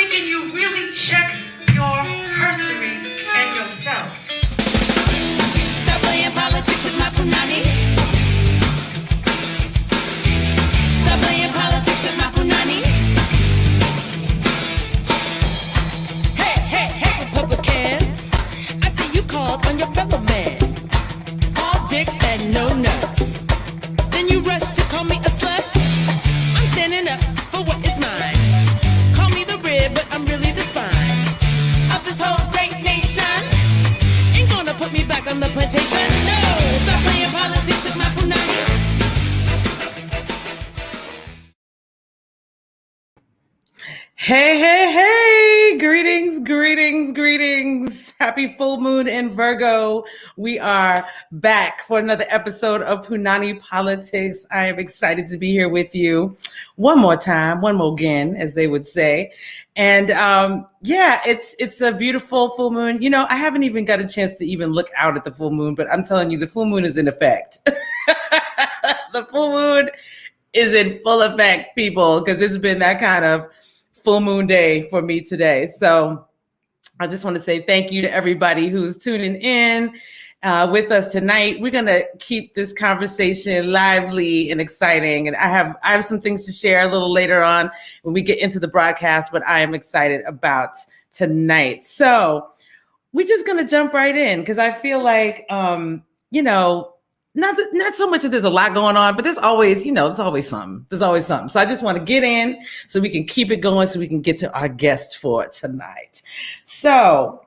can you really check your herstory and yourself? Stop playing politics with my Puanny. Stop playing politics with my Puanny. Hey, hey, hey, Republicans. I see you called on your fellow man. All dicks and no nuts. Then you rush to call me a slut. I'm standing up for what is mine. Call me the rib, but I'm really the spine of this whole great nation. Ain't gonna put me back on the plantation. No, stop playing politics with my Puanny. Hey, hey, hey, greetings, greetings, greetings. Happy full moon in Virgo. We are back for another episode of Punanny Politixxx. I am excited to be here with you one more time, one more again, as they would say. And yeah, it's a beautiful full moon. You know, I haven't even got a chance to even look out at the full moon, but I'm telling you, the full moon is in effect. The full moon is in full effect, people, because it's been that kind of full moon day for me today. So I just want to say thank you to everybody who's tuning in with us tonight. We're going to keep this conversation lively and exciting. And I have some things to share a little later on when we get into the broadcast, but I am excited about tonight. So we're just going to jump right in because I feel like, you know, not so much that there's a lot going on, but there's always, you know, there's always something. There's always something. So I just want to get in so we can keep it going so we can get to our guest for tonight. So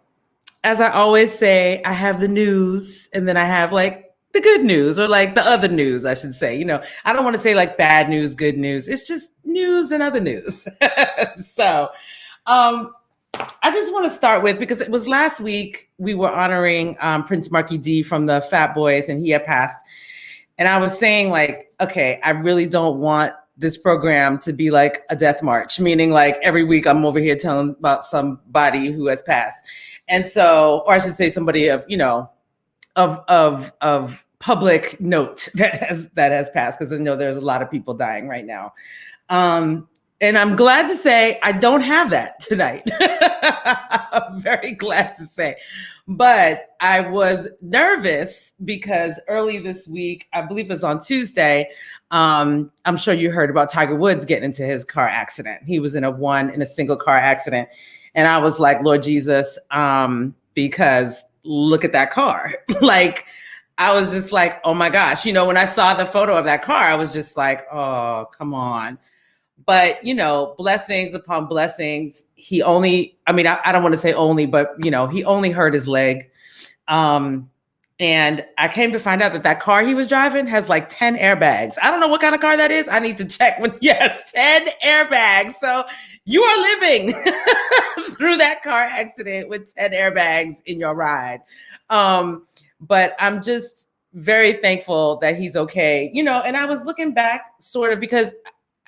as I always say, I have the news and then I have like the good news or like the other news, I should say. You know, I don't want to say like bad news, good news. It's just news and other news. So I just want to start with, because it was last week we were honoring Prince Marky D from the Fat Boys, and he had passed. And I was saying like, okay, I really don't want this program to be like a death march, meaning like every week I'm over here telling about somebody who has passed. And so, or I should say somebody of, you know, of public note that has passed, because I know there's a lot of people dying right now. And I'm glad to say I don't have that tonight. I'm very glad to say. But I was nervous because early this week, I believe it was on Tuesday, I'm sure you heard about Tiger Woods getting into his car accident. He was in a single car accident. And I was like, Lord Jesus, because look at that car. Like, I was just like, oh my gosh. You know, when I saw the photo of that car, I was just like, oh, come on. But, you know, blessings upon blessings. I don't want to say only, but, you know, he only hurt his leg. And I came to find out that car he was driving has like 10 airbags. I don't know what kind of car that is. I need to check yes, 10 airbags. So you are living through that car accident with 10 airbags in your ride. But I'm just very thankful that he's okay. You know, and I was looking back sort of because,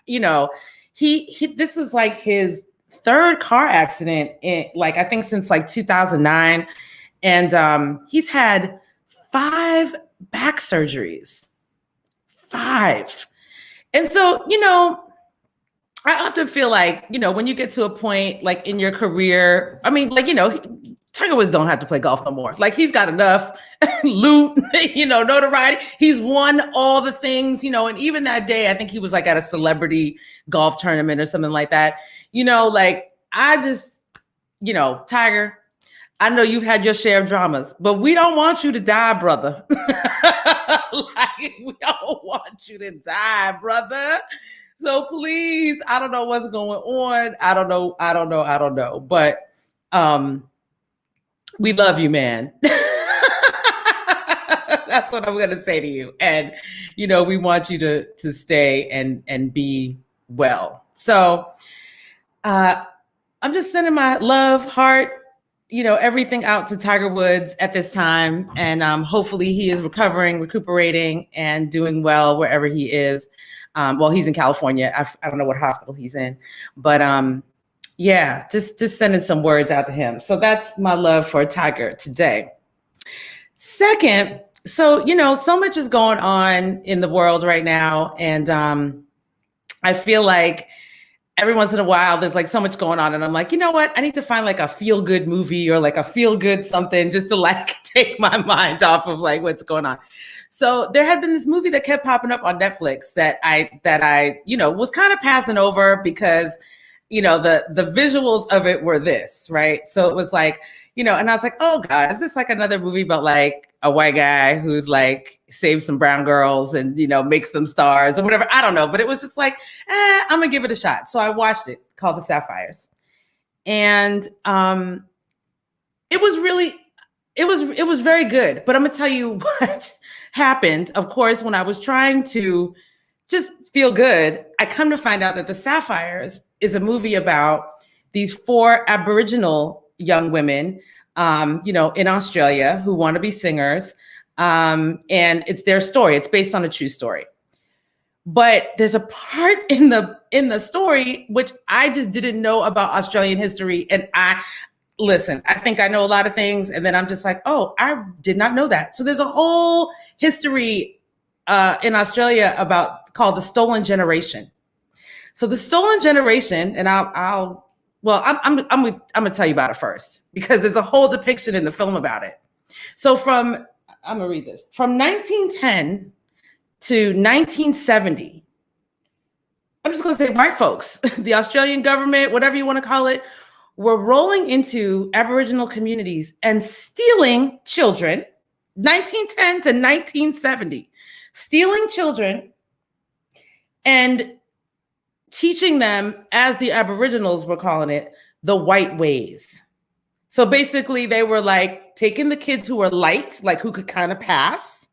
you know, this is like his third car accident in like, I think since like 2009. And he's had 5 back surgeries, 5. And so, you know, I often feel like, you know, when you get to a point like in your career, I mean, like, you know, Tiger Woods don't have to play golf no more. Like, he's got enough loot, you know, notoriety. He's won all the things, you know, and even that day, I think he was like at a celebrity golf tournament or something like that. You know, like, I just, you know, Tiger, I know you've had your share of dramas, but we don't want you to die, brother. Like, we don't want you to die, brother. So please, I don't know what's going on. I don't know. But, we love you, man. That's what I'm going to say to you. And, you know, we want you to stay and be well. So I'm just sending my love, heart, you know, everything out to Tiger Woods at this time. And hopefully he is recuperating and doing well wherever he is. Well, he's in California. I don't know what hospital he's in. But yeah, just sending some words out to him. So that's my love for Tiger today. Second, so, you know, so much is going on in the world right now. And I feel like every once in a while, there's like so much going on. And I'm like, you know what? I need to find like a feel good movie or like a feel good something just to like take my mind off of like what's going on. So there had been this movie that kept popping up on Netflix that I, you know, was kind of passing over because, you know, the visuals of it were this, right? So it was like, you know, and I was like, oh God, is this like another movie about like a white guy who's like saves some brown girls and, you know, makes them stars or whatever? I don't know. But it was just like, I'm gonna give it a shot. So I watched it, called The Sapphires. And it was really, it was very good. But I'm gonna tell you what happened. Of course, when I was trying to just feel good, I come to find out that The Sapphires is a movie about these 4 Aboriginal young women, you know, in Australia who want to be singers. And it's their story. It's based on a true story. But there's a part in the story which I just didn't know about Australian history. And I think I know a lot of things. And then I'm just like, oh, I did not know that. So there's a whole history in Australia called the Stolen Generation. So the Stolen Generation, and I'm gonna tell you about it first because there's a whole depiction in the film about it. So I'm gonna read this. From 1910 to 1970, I'm just gonna say white folks, the Australian government, whatever you want to call it, were rolling into Aboriginal communities and stealing children, 1910 to 1970, stealing children and teaching them, as the Aboriginals were calling it, the white ways. So basically they were like taking the kids who were light, like who could kind of pass,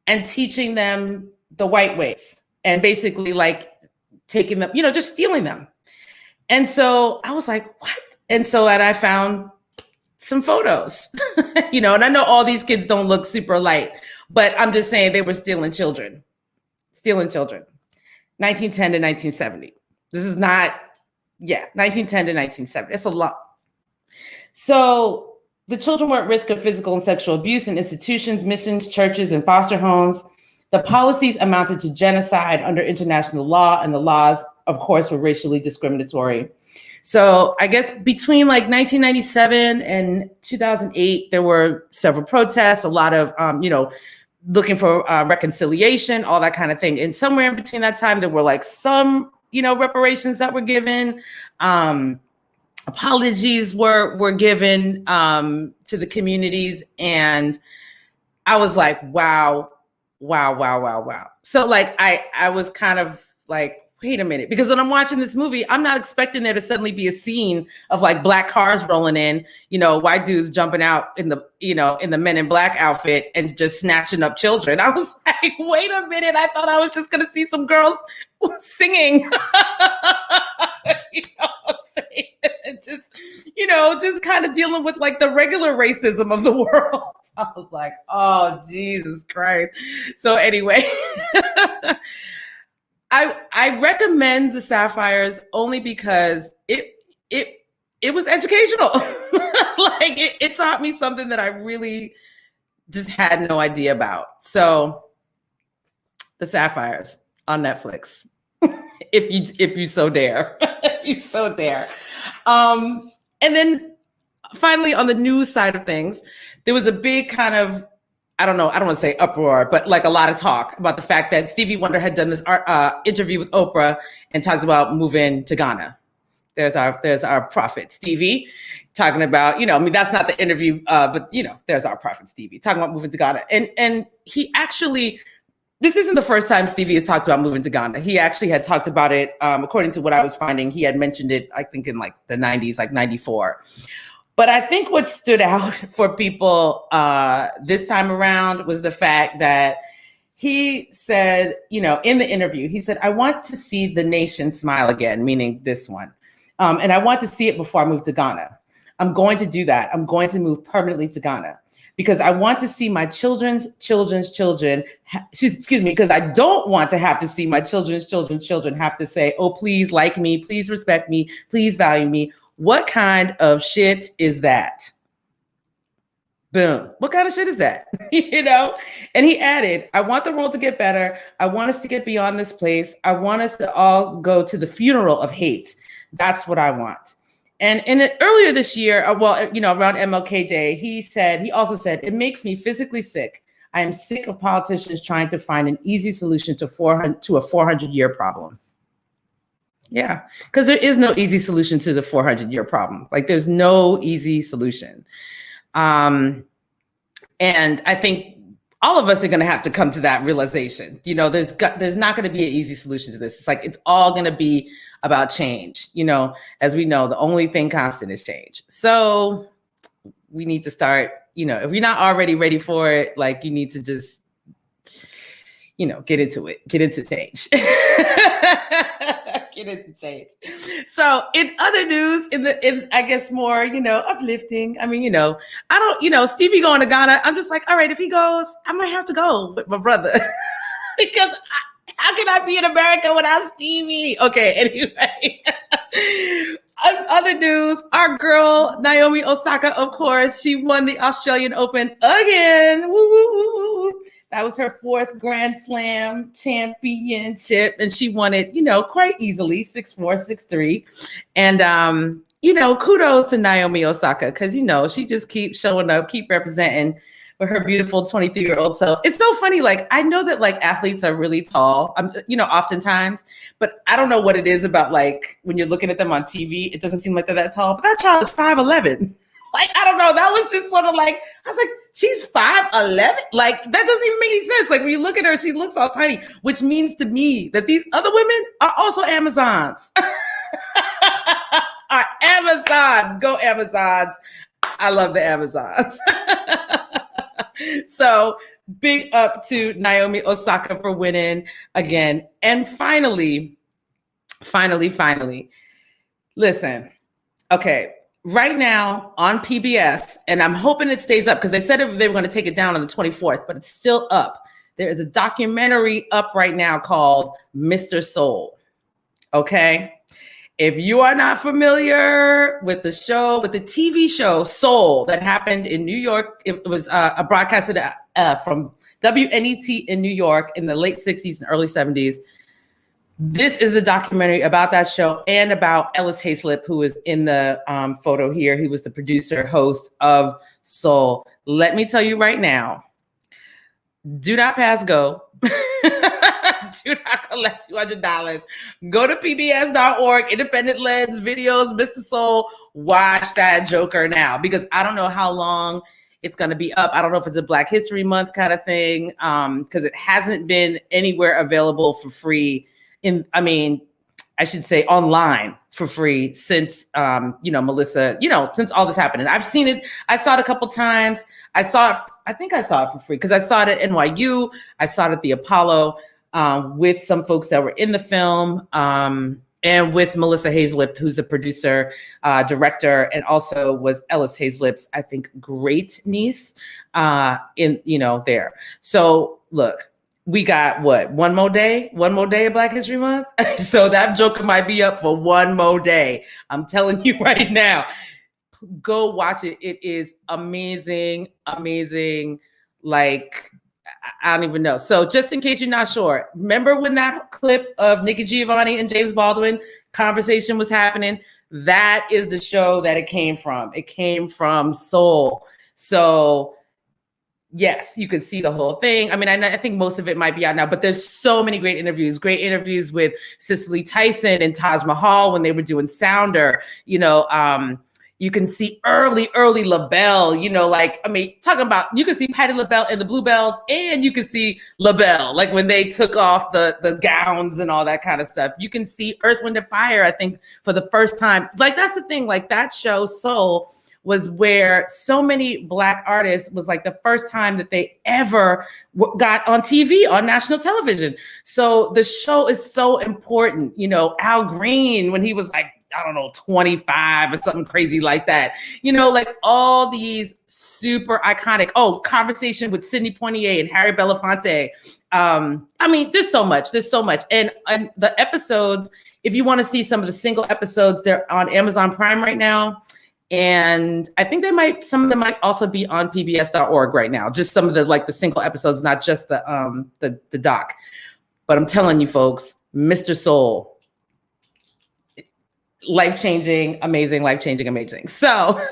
and teaching them the white ways and basically like taking them, you know, just stealing them. And so I was like, what? And so I found some photos, you know, and I know all these kids don't look super light, but I'm just saying they were stealing children. 1910 to 1970. This is not, 1910 to 1970. It's a lot. So the children were at risk of physical and sexual abuse in institutions, missions, churches, and foster homes. The policies amounted to genocide under international law, and the laws, of course, were racially discriminatory. So I guess between like 1997 and 2008, there were several protests, a lot of, you know, looking for reconciliation, all that kind of thing. And somewhere in between that time, there were like some, you know, reparations that were given. Apologies were given to the communities. And I was like, wow. So like, I was kind of like, wait a minute, because when I'm watching this movie, I'm not expecting there to suddenly be a scene of like black cars rolling in, you know, white dudes jumping out in the, you know, in the Men in Black outfit and just snatching up children. I was like, wait a minute, I thought I was just going to see some girls singing. You know what I'm saying? And just, you know, just kind of dealing with like the regular racism of the world. I was like, oh, Jesus Christ. So anyway, I recommend The Sapphires only because it was educational. Like it taught me something that I really just had no idea about. So The Sapphires on Netflix, if you so dare, if you so dare. And then finally, on the news side of things, there was a big kind of, I don't want to say uproar, but like a lot of talk about the fact that Stevie Wonder had done this interview with Oprah and talked about moving to Ghana. There's our prophet, Stevie, talking about, you know, I mean, that's not the interview, but, you know, there's our prophet, Stevie, talking about moving to Ghana. And he actually, this isn't the first time Stevie has talked about moving to Ghana. He actually had talked about it, according to what I was finding, he had mentioned it, I think in like the 90s, like 94. But I think what stood out for people this time around was the fact that he said, you know, in the interview, he said, I want to see the nation smile again, meaning this one. And I want to see it before I move to Ghana. I'm going to do that. I'm going to move permanently to Ghana because I want to see my children's children, because I don't want to have to see my children's children have to say, oh, please like me, please respect me, please value me. What kind of shit is that? Boom. What kind of shit is that? You know? And he added, I want the world to get better. I want us to get beyond this place. I want us to all go to the funeral of hate. That's what I want. And earlier this year, around MLK Day, he also said, it makes me physically sick. I am sick of politicians trying to find an easy solution to a 400-year problem. Yeah, because there is no easy solution to the 400-year problem. Like, there's no easy solution. And I think all of us are going to have to come to that realization. You know, there's not going to be an easy solution to this. It's like, it's all going to be about change. You know, as we know, the only thing constant is change. So we need to start, you know, if you're not already ready for it, like, you need to just, you know, get into it, get into change. Get into change. So in other news, in I guess more, you know, uplifting. I mean, you know, I don't, you know, Stevie going to Ghana. I'm just like, all right, if he goes, I might have to go with my brother because how can I be in America without Stevie? Okay, anyway. Other news, our girl Naomi Osaka, of course, she won the Australian Open again. Woo, woo, woo, woo. That was her 4th Grand Slam championship, and she won it, you know, quite easily, 6-4, 6-3. And, you know, kudos to Naomi Osaka, because, you know, she just keeps showing up, keep representing with her beautiful 23-year-old self. It's so funny. Like, I know that like athletes are really tall, you know, oftentimes, but I don't know what it is about, like, when you're looking at them on TV, it doesn't seem like they're that tall, but that child is 5'11". Like, I don't know. That was just sort of like, I was like, she's 5'11". Like, that doesn't even make any sense. Like, when you look at her, she looks all tiny, which means to me that these other women are also Amazons. Are Amazons. Go Amazons. I love the Amazons. So big up to Naomi Osaka for winning again. And finally, listen, okay. Right now on PBS, and I'm hoping it stays up because they said they were going to take it down on the 24th, but it's still up. There is a documentary up right now called Mr. Soul. Okay. If you are not familiar with the show, with the TV show Soul that happened in New York, it was broadcasted from WNET in New York in the late 60s and early 70s. This is the documentary about that show and about Ellis Hayslip, who is in the photo here. He was the producer, host of Soul. Let me tell you right now, do not pass go. Do not collect $200. Go to pbs.org, independent lens, videos, Mr. Soul. Watch that joker now, because I don't know how long it's going to be up. I don't know if it's a Black History Month kind of thing, because it hasn't been anywhere available for free. I should say online for free since, Melissa, since all this happened. And I've seen it. I saw it a couple times. I think I saw it for free because I saw it at NYU. I saw it at the Apollo with some folks that were in the film and with Melissa Hayslip, who's the producer, director, and also was Ellis Hayslip's, I think, great niece there. So look, we got one more day of Black History Month. So that joker might be up for one more day. I'm telling you right now, go watch it. It is amazing. Like, I don't even know. So just in case you're not sure, remember when that clip of Nikki Giovanni and James Baldwin conversation was happening? That is the show that it came from. It came from Soul. So yes, you can see the whole thing. I mean, I think most of it might be out now, but there's so many great interviews with Cicely Tyson and Taj Mahal when they were doing Sounder. You can see early LaBelle, talking about, you can see Patti LaBelle and the Bluebells, and you can see LaBelle, like when they took off the gowns and all that kind of stuff. You can see Earth, Wind & Fire, I think, for the first time. Like, that's the thing, like that show, Soul, was where so many Black artists was like the first time that they ever got on TV, on national television. So the show is so important. Al Green, when he was like, I don't know, 25 or something crazy like that. Like all these super iconic, conversation with Sidney Poitier and Harry Belafonte. There's so much. And the episodes, if you want to see some of the single episodes, they're on Amazon Prime right now. And I think some of them might also be on pbs.org right now. Just some of the single episodes, not just the doc. But I'm telling you folks, Mr. Soul, life-changing, amazing, life-changing, amazing. So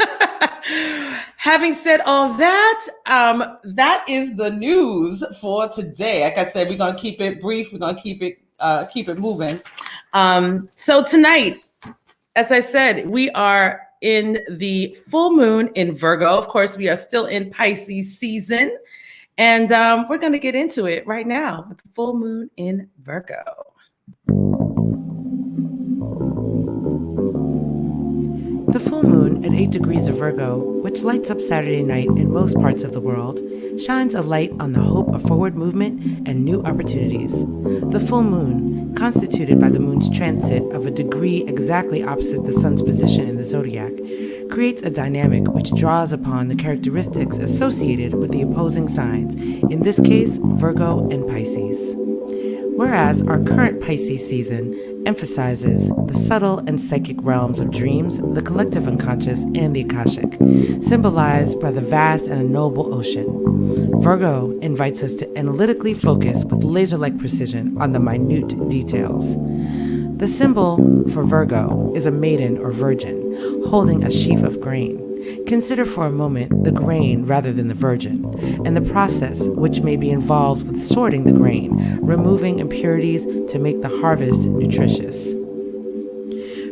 having said all that, that is the news for today. Like I said, we're going to keep it brief. We're going to keep it moving. So tonight, as I said, we are in the full moon in Virgo. Of course, we are still in Pisces season. And we're going to get into it right now with the full moon in Virgo. The full moon at 8 degrees of Virgo, which lights up Saturday night in most parts of the world, shines a light on the hope of forward movement and new opportunities. The full moon, constituted by the moon's transit of a degree exactly opposite the sun's position in the zodiac, creates a dynamic which draws upon the characteristics associated with the opposing signs, in this case, Virgo and Pisces. Whereas our current Pisces season emphasizes the subtle and psychic realms of dreams, the collective unconscious, and the Akashic, symbolized by the vast and unknowable ocean. Virgo invites us to analytically focus with laser-like precision on the minute details. The symbol for Virgo is a maiden or virgin holding a sheaf of grain. Consider for a moment the grain rather than the virgin, and the process which may be involved with sorting the grain, removing impurities to make the harvest nutritious.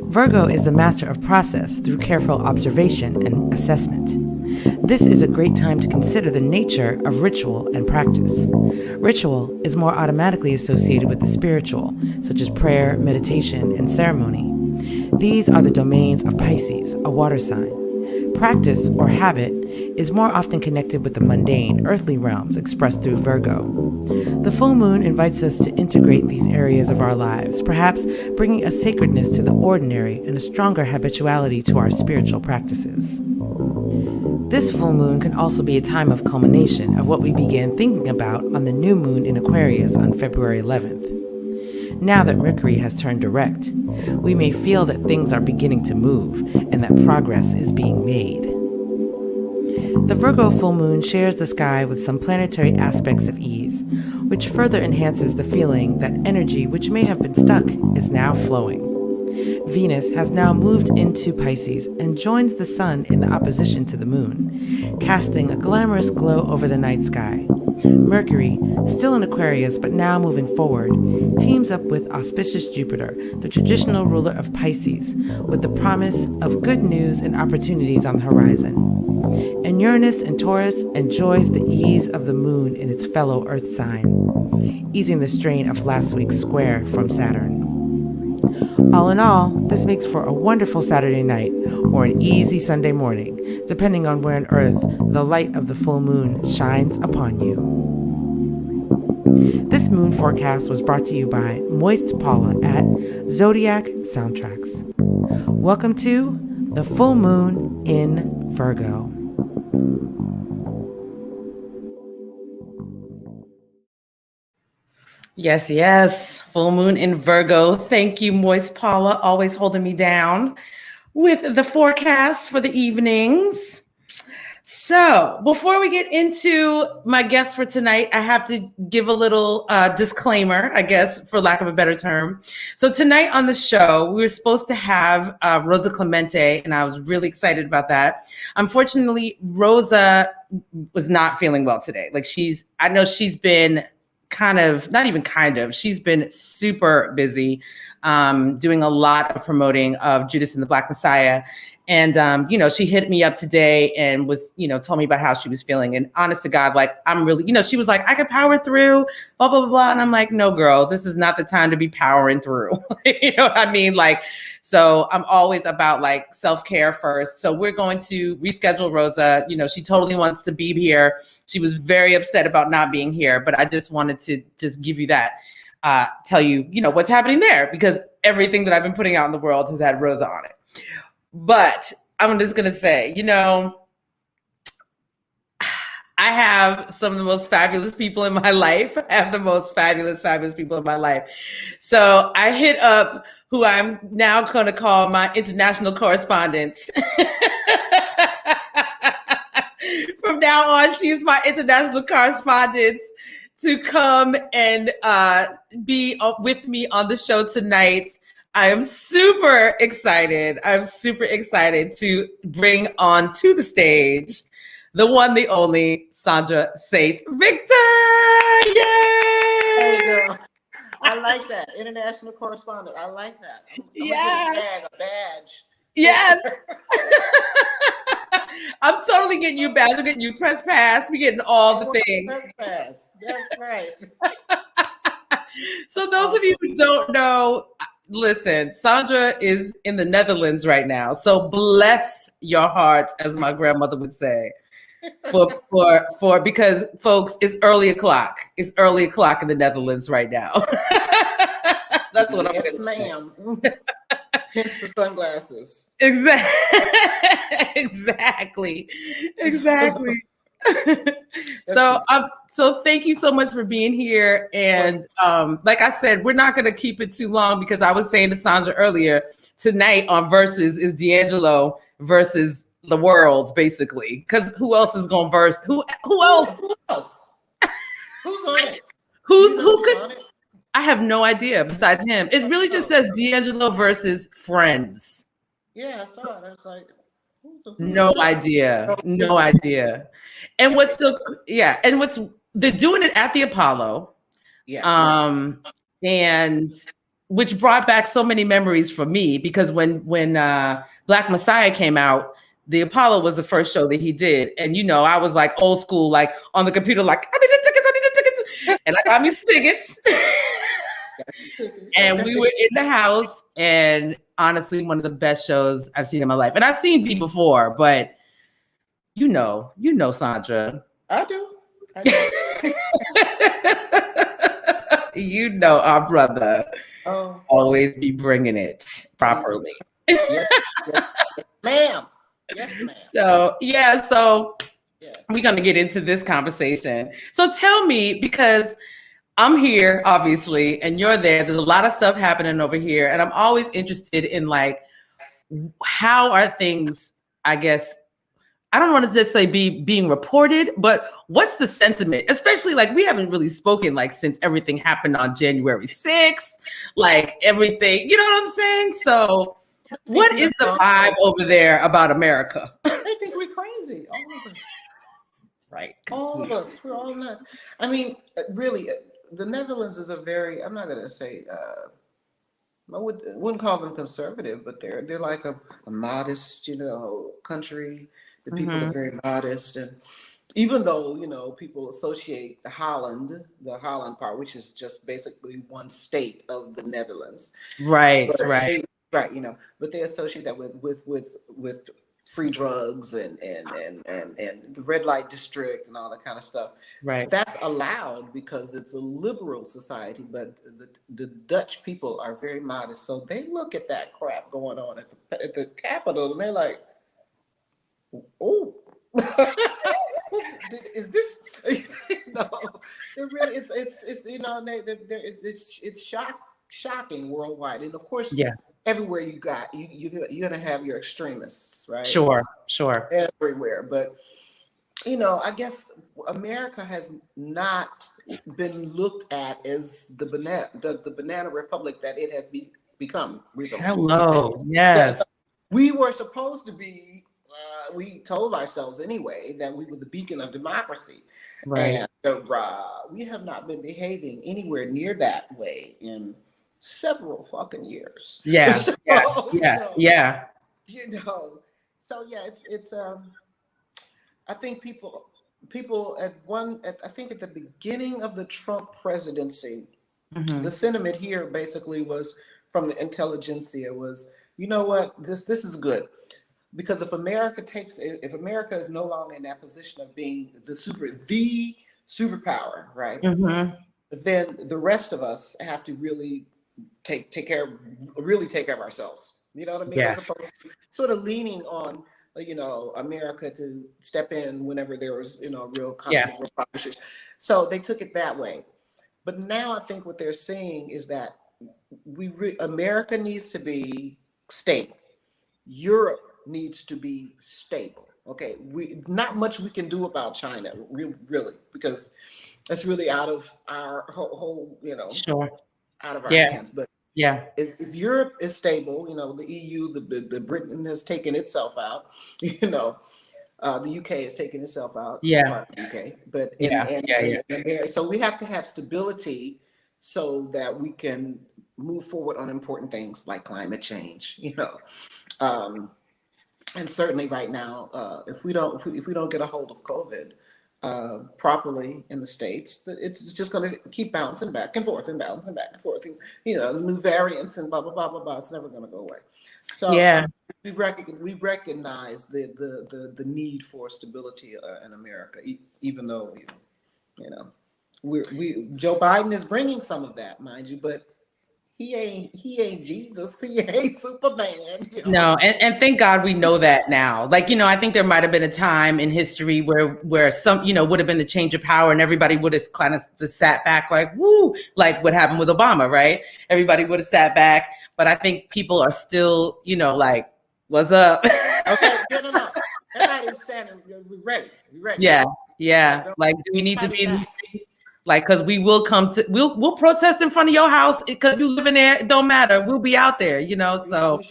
Virgo is the master of process through careful observation and assessment. This is a great time to consider the nature of ritual and practice. Ritual is more automatically associated with the spiritual, such as prayer, meditation, and ceremony. These are the domains of Pisces, a water sign. Practice or habit is more often connected with the mundane, earthly realms expressed through Virgo. The full moon invites us to integrate these areas of our lives, perhaps bringing a sacredness to the ordinary and a stronger habituality to our spiritual practices. This full moon can also be a time of culmination of what we began thinking about on the new moon in Aquarius on February 11th. Now that Mercury has turned direct, we may feel that things are beginning to move and that progress is being made. The Virgo full moon shares the sky with some planetary aspects of ease, which further enhances the feeling that energy which may have been stuck is now flowing. Venus has now moved into Pisces and joins the sun in the opposition to the moon, casting a glamorous glow over the night sky. Mercury, still in Aquarius but now moving forward, teams up with auspicious Jupiter, the traditional ruler of Pisces, with the promise of good news and opportunities on the horizon. And Uranus and Taurus enjoys the ease of the moon in its fellow Earth sign, easing the strain of last week's square from Saturn. All in all, this makes for a wonderful Saturday night or an easy Sunday morning, depending on where on Earth the light of the full moon shines upon you. This moon forecast was brought to you by Moist Paula at Zodiac Soundtracks. Welcome to the full moon in Virgo. Yes, yes. Full moon in Virgo. Thank you, Moist Paula, always holding me down with the forecast for the evenings. So before we get into my guest for tonight, I have to give a little disclaimer, I guess, for lack of a better term. So tonight on the show, we were supposed to have Rosa Clemente, and I was really excited about that. Unfortunately, Rosa was not feeling well today. I know she's been she's been super busy doing a lot of promoting of Judas and the Black Messiah. And, she hit me up today and was, told me about how she was feeling. And honest to God, I'm really, she was like, I could power through, blah, blah, blah, blah. And I'm like, no, girl, this is not the time to be powering through. You know what I mean? So I'm always about self-care first. So we're going to reschedule Rosa. She totally wants to be here. She was very upset about not being here, but I just wanted to just give you that, tell you, what's happening there, because everything that I've been putting out in the world has had Rosa on it. But I'm just going to say, I have some of the most fabulous people in my life. I have the most fabulous people in my life. So I hit up who I'm now going to call my international correspondent. from now on, she's my international correspondent to come and be with me on the show tonight. I am super excited. I'm super excited to bring on to the stage the one, the only Sandra St. Victor. Yay! There you go. I like that. International correspondent. I like that. I'm Yes. gonna get a badge. Yes. I'm totally getting you badge. We're getting you press pass. We're getting all the things. Press pass. That's right. So those of you who don't know, listen, Sandra is in the Netherlands right now. So bless your hearts, as my grandmother would say. For because folks, it's early o'clock. It's early o'clock in the Netherlands right now. That's what yes, I'm ma'am. Hence the sunglasses. Exactly. So thank you so much for being here. And like I said, we're not going to keep it too long because I was saying to Sandra earlier, tonight on Versus is D'Angelo versus the world, basically. Because who else is going to verse? Who else? Who else? Who's on it? Who could? On it? I have no idea besides him. It really just says D'Angelo versus Friends. Yeah, I saw it. I was like, no idea. And what's they're doing it at the Apollo. Yeah. And which brought back so many memories for me because when Black Messiah came out, the Apollo was the first show that he did. And I was like old school, like on the computer, like I need the tickets. And I got me some tickets. And we were in the house, and honestly, one of the best shows I've seen in my life. And I've seen Dee before, but you know, Sandra. I do. Our brother always be bringing it properly. Yes, ma'am. Yes, So ma'am. yes. We're going to get into this conversation. So tell me, because I'm here, obviously, and you're there. There's a lot of stuff happening over here. And I'm always interested in like, how are things, I guess, I don't want to just say being reported, but what's the sentiment? Especially like we haven't really spoken like since everything happened on January 6th, like everything, you know what I'm saying? So what is the vibe over there about America? They think we're crazy. All of us. Right. All of us. We're all nuts. I mean, really, the Netherlands is a very, I'm not going to say, I wouldn't call them conservative, but they're like a modest, country. The people are very modest. And even though, people associate the Holland part, which is just basically one state of the Netherlands. Right, right. But they associate that with free drugs and the red light district and all that kind of stuff. Right. That's allowed because it's a liberal society, but the Dutch people are very modest. So they look at that crap going on at the Capitol and they're like, oh, is this? No, it really is. It's shocking worldwide, and of course, everywhere you're gonna have your extremists, right? Sure. Everywhere, but I guess America has not been looked at as the banana republic that it has become recently. Hello, yes. We were supposed to be. We told ourselves anyway that we were the beacon of democracy, right? And we have not been behaving anywhere near that way in several fucking years. Yeah. So, yeah. It's I think people I think at the beginning of the Trump presidency, the sentiment here basically was from the intelligentsia was, this is good. Because if America is no longer in that position of being the superpower, right? Then the rest of us have to really take care of ourselves. You know what I mean? Yes. As opposed to sort of leaning on, America to step in whenever there was, real conflict, real issues. So they took it that way. But now I think what they're saying is that America needs to be stable. Europe needs to be stable. Okay, we not much we can do about China, really, because it's really out of our whole, Sure. out of our Yeah. hands. But Yeah. if Europe is stable, the EU, the Britain has taken itself out, the UK has taken itself out, Yeah. part of the UK, but Yeah. Yeah. America, so we have to have stability so that we can move forward on important things like climate change, and certainly right now, if we don't get a hold of COVID properly in the States, it's just going to keep bouncing back and forth and bouncing back and forth, and new variants and blah blah blah blah blah. It's never going to go away. So Yeah. we recognize the need for stability in America, even though we Joe Biden is bringing some of that, mind you, but he ain't Jesus. He ain't Superman. No, and thank God we know that now. Like, I think there might have been a time in history where some, would have been a change of power and everybody would have kind of just sat back like, woo, like what happened with Obama, right? Everybody would have sat back. But I think people are still, like, what's up? Okay, no. Everybody's standing. We're ready. Yeah. Like, do we need to be in the streets? Like, because we'll we'll protest in front of your house because you live in there. It don't matter. We'll be out there, so.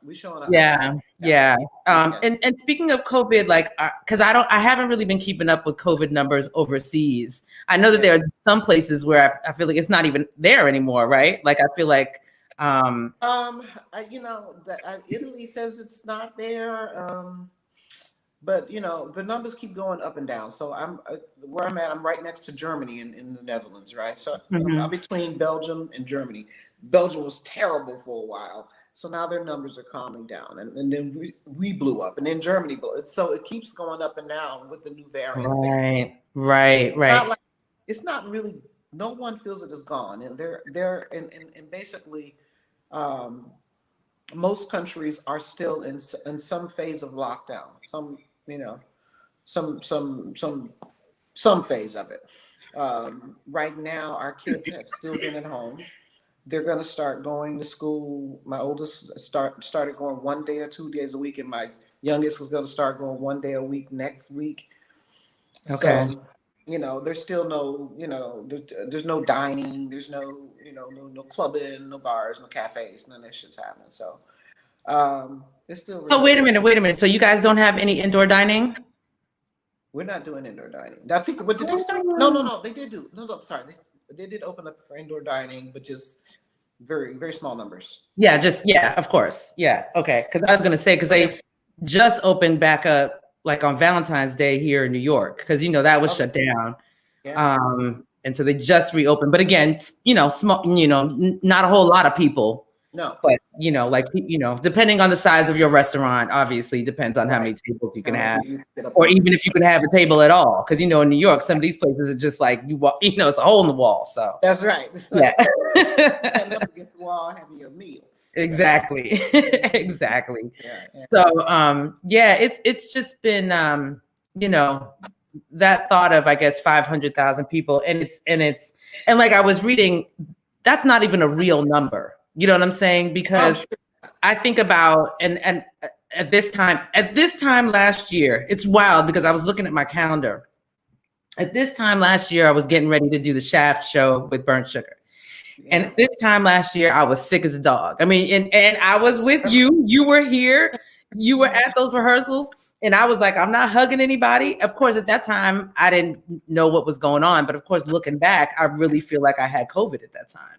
We showing up. Yeah. And speaking of COVID, like, because I haven't really been keeping up with COVID numbers overseas. I know that there are some places where I feel like it's not even there anymore, right? Like, I feel like. Italy says it's not there. But the numbers keep going up and down. So where I'm at. I'm right next to Germany in the Netherlands, right? So I'm between Belgium and Germany. Belgium was terrible for a while, so now their numbers are calming down, and then we blew up, and then Germany blew. So it keeps going up and down with the new variants. Right. It's not really. No one feels it is gone, and they're and basically. Most countries are still in some phase of lockdown. Some phase of it. Right now, our kids have still been at home. They're going to start going to school. My oldest started going 1 day or 2 days a week, and my youngest is going to start going 1 day a week next week. Okay. So, there's still no, there's no dining, there's no, no clubbing, no bars, no cafes, none of that shit's happening. So, it's still. So wait a minute. So you guys don't have any indoor dining? We're not doing indoor dining. I think what did they start? No. They did do. No. Sorry, they did open up for indoor dining, but just very, very small numbers. Yeah, of course. Yeah. Okay. Because I was gonna say they just opened back up like on Valentine's Day here in New York, because that was shut down. Yeah. And so they just reopened. But again, small, not a whole lot of people. No. But depending on the size of your restaurant, obviously depends on how many tables you can have. Or even if you can have a table at all. Because in New York, some of these places are just like you walk, it's a hole in the wall. So that's right. Yeah. Stand up against the wall, having your meal. Exactly. Exactly. Yeah. So it's just been that thought of, I guess, 500,000 people, and like I was reading, that's not even a real number. You know what I'm saying? Because I think about and at this time last year, it's wild because I was looking at my calendar. At this time last year, I was getting ready to do the Shaft show with Burnt Sugar. And this time last year, I was sick as a dog. I mean, and I was with you. You were here. You were at those rehearsals. And I was like, I'm not hugging anybody. Of course, at that time, I didn't know what was going on. But of course, looking back, I really feel like I had COVID at that time.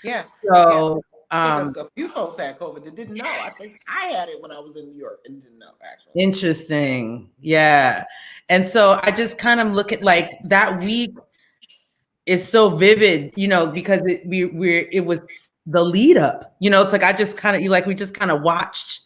Yeah. So a few folks had COVID that didn't know. I think I had it when I was in New York and didn't know, actually. Interesting. Yeah. And so I just kind of look at like that week is so vivid, because it was the lead up, it's like, I just kind of, we just kind of watched,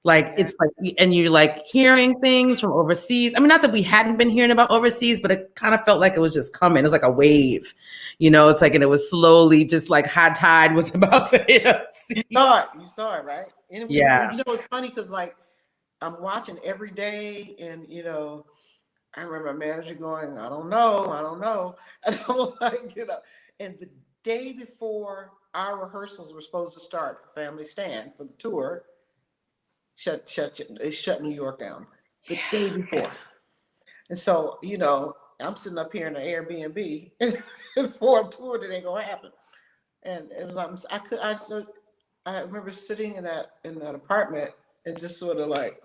like, it's like, and you're like hearing things from overseas. I mean, not that we hadn't been hearing about overseas, but it kind of felt like it was just coming. It was like a wave, it's like, and it was slowly just like high tide was about to hit us. You saw it, right? And it's funny because like I'm watching every day and, I remember my manager going, I don't know. And I'm like, and the day before our rehearsals were supposed to start for Family Stand for the tour, shut New York down. the day before. And so, I'm sitting up here in an Airbnb for a tour that ain't gonna happen. And it was I remember sitting in that apartment and just sort of like,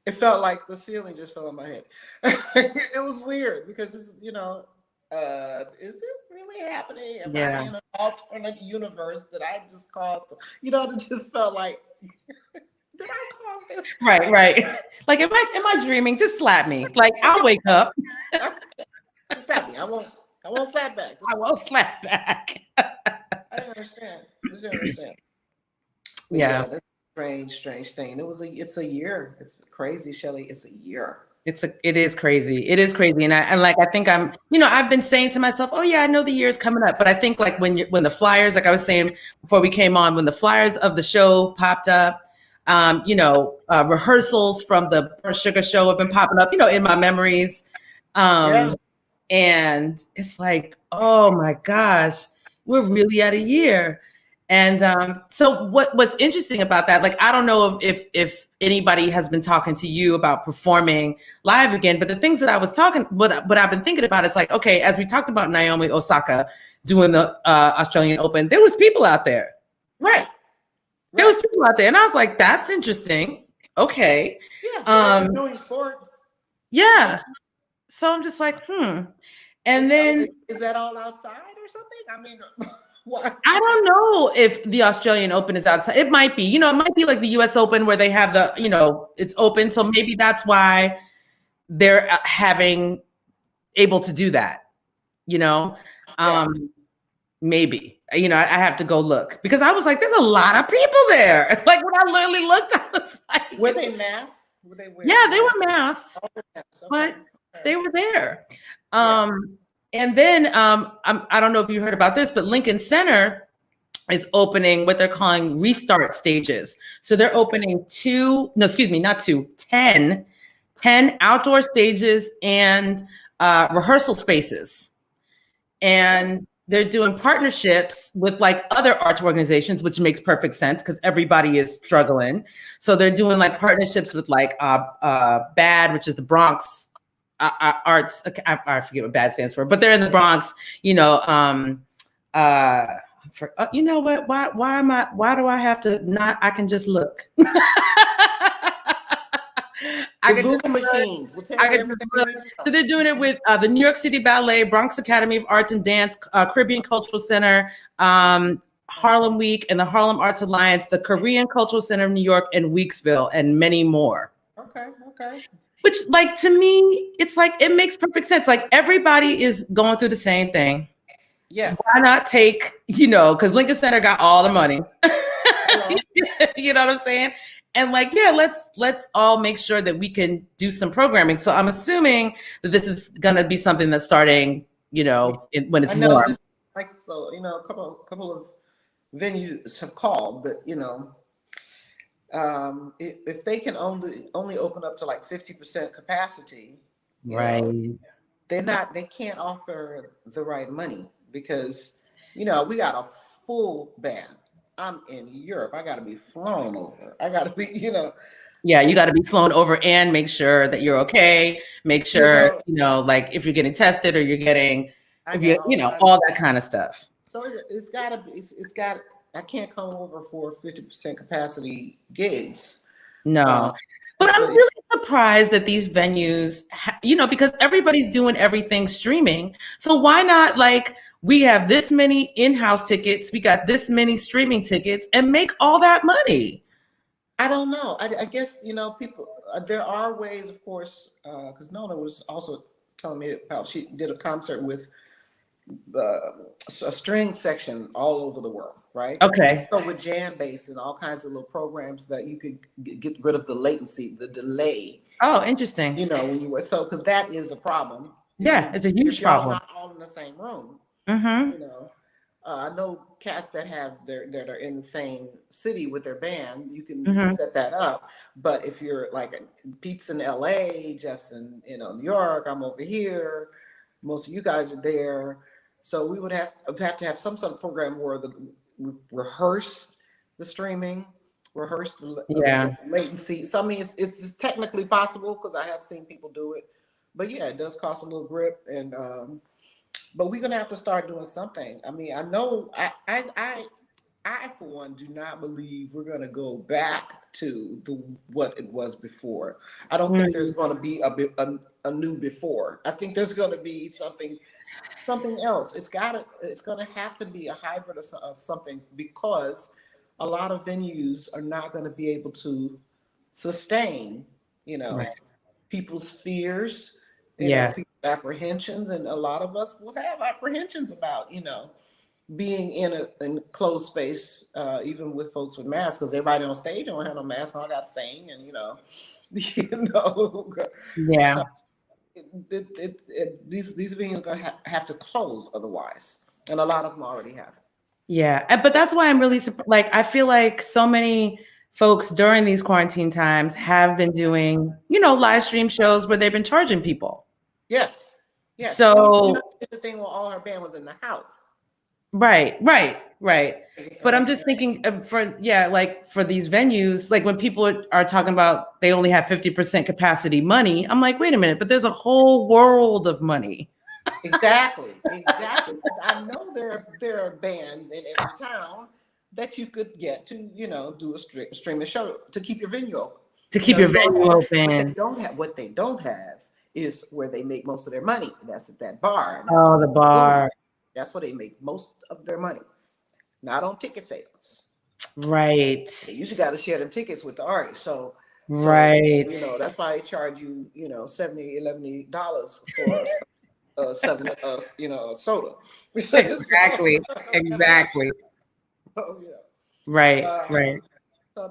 it felt like the ceiling just fell on my head. It was weird because it's, is this really happening? Am I in an alternate universe that I just caused? It just felt like, did I cause this? Right. Like, am I dreaming? Just slap me. Like, I'll wake up. Just slap me. I won't slap back. I won't slap back. I don't understand. Yeah. That's a strange thing. It's a year. It's crazy, Shelley. It's a year. It is crazy. It is crazy. And I think I've been saying to myself, oh yeah, I know the year's coming up. But I think like when the flyers, like I was saying before we came on, when the flyers of the show popped up, rehearsals from the Sugar show have been popping up, in my memories. And it's like, oh my gosh, we're really at a year. And so what's interesting about that, like, I don't know if anybody has been talking to you about performing live again, but the things that I was what I've been thinking about is like, okay, as we talked about Naomi Osaka doing the Australian Open, there was people out there. Right. There was people out there. And I was like, that's interesting. Okay. Yeah. Doing sports. Yeah. So I'm just like, And then is that all outside or something? I mean, what? I don't know if the Australian Open is outside. It might be, it might be like the US Open where they have the, it's open. So maybe that's why they're able to do that, maybe, I have to go look because I was like, there's a lot of people there. Like when I literally looked, I was like, were they masked? They were masked, but they were there. And then I don't know if you heard about this, but Lincoln Center is opening what they're calling restart stages. So they're opening 10 outdoor stages and rehearsal spaces. And they're doing partnerships with like other arts organizations, which makes perfect sense because everybody is struggling. So they're doing like partnerships with like BAD, which is the Bronx Arts. I forget what BAD stands for, but they're in the Bronx. You know what? Why do I have to not? I can just look. Google machines. So they're doing it with the New York City Ballet, Bronx Academy of Arts and Dance, Caribbean Cultural Center, Harlem Week, and the Harlem Arts Alliance, the Korean Cultural Center of New York, and Weeksville, and many more. Okay. Which, like, to me, it's like, it makes perfect sense. Like, everybody is going through the same thing. Yeah. Why not take, because Lincoln Center got all the money. You know what I'm saying? And like, yeah, let's all make sure that we can do some programming. So I'm assuming that this is gonna be something that's starting, when it's warm. Like, so, a couple of venues have called, but if they can only open up to like 50% capacity, right? They can't offer the right money because we got a full band. I'm in Europe. I got to be flown over. I got to be, Yeah, you got to be flown over and make sure that you're okay. Make sure, like if you're getting tested or you're getting, all that kind of stuff. So it's got to be, I can't come over for 50% capacity gigs. No. But I'm really surprised that these venues, because everybody's doing everything streaming. So why not, like, we have this many in-house tickets, we got this many streaming tickets, and make all that money? I don't know. I guess, people, there are ways, of course, because Nona was also telling me about, she did a concert with a string section all over the world, right? Okay. So with jam bass and all kinds of little programs that you could get rid of the latency, the delay. Oh, interesting. When you were, because that is a problem. Yeah, it's a huge problem. Not all in the same room. Mm-hmm. I know cats that that are in the same city with their band, you can set that up. But if you're like Pete's in LA, Jeff's in New York, I'm over here, most of you guys are there. So we would have to have some sort of program where we rehearse the streaming, rehearse Yeah. the latency. So I mean, it's technically possible because I have seen people do it, but yeah, it does cost a little grip, and but we're gonna have to start doing something. I mean, I know I for one do not believe we're gonna go back to what it was before. I don't think there's going to be a new before. I think there's going to be something else. It's going to have to be a hybrid of something, because a lot of venues are not going to be able to sustain, Right. people's fears, Yeah. people's apprehensions, and a lot of us will have apprehensions about, being in a closed space, even with folks with masks, because everybody on stage don't have no mask. All I got to sing, and Yeah. So these venues are gonna have to close otherwise, and a lot of them already have. Yeah, but that's why I'm really like, I feel like so many folks during these quarantine times have been doing, live stream shows where they've been charging people. Yes. So the thing where all her band was in the house. Right. But I'm just thinking for these venues, like when people are talking about they only have 50% capacity money, I'm like, wait a minute, but there's a whole world of money. Exactly. I know there are bands in every town that you could get to, do a streaming show to keep your venue open. To keep your venue open. What they don't have is where they make most of their money. And that's at that bar. Oh, the bar. That's where they make most of their money. Not on ticket sales. Right. They usually got to share them tickets with the artist. So right. That's why they charge you, $70, $11 for a soda. Exactly. Right. So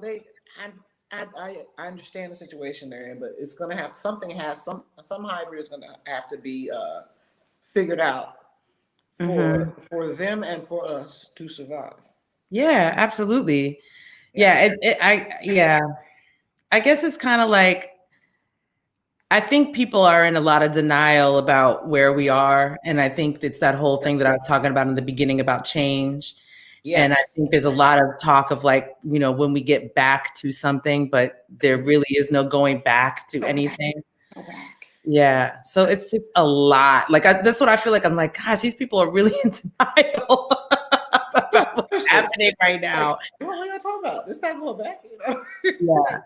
I understand the situation they're in, but it's going to have some hybrid is going to have to be figured out for them and for us to survive. Yeah, absolutely. Yeah, I guess it's kind of like, I think people are in a lot of denial about where we are. And I think it's that whole thing that I was talking about in the beginning about change. Yes. And I think there's a lot of talk of like, when we get back to something, but there really is no going back to anything. Go back. Yeah. So it's just a lot. Like, that's what I feel like. I'm like, gosh, these people are really in denial about what's happening right now. What are you talking about? It's not going back, Yeah.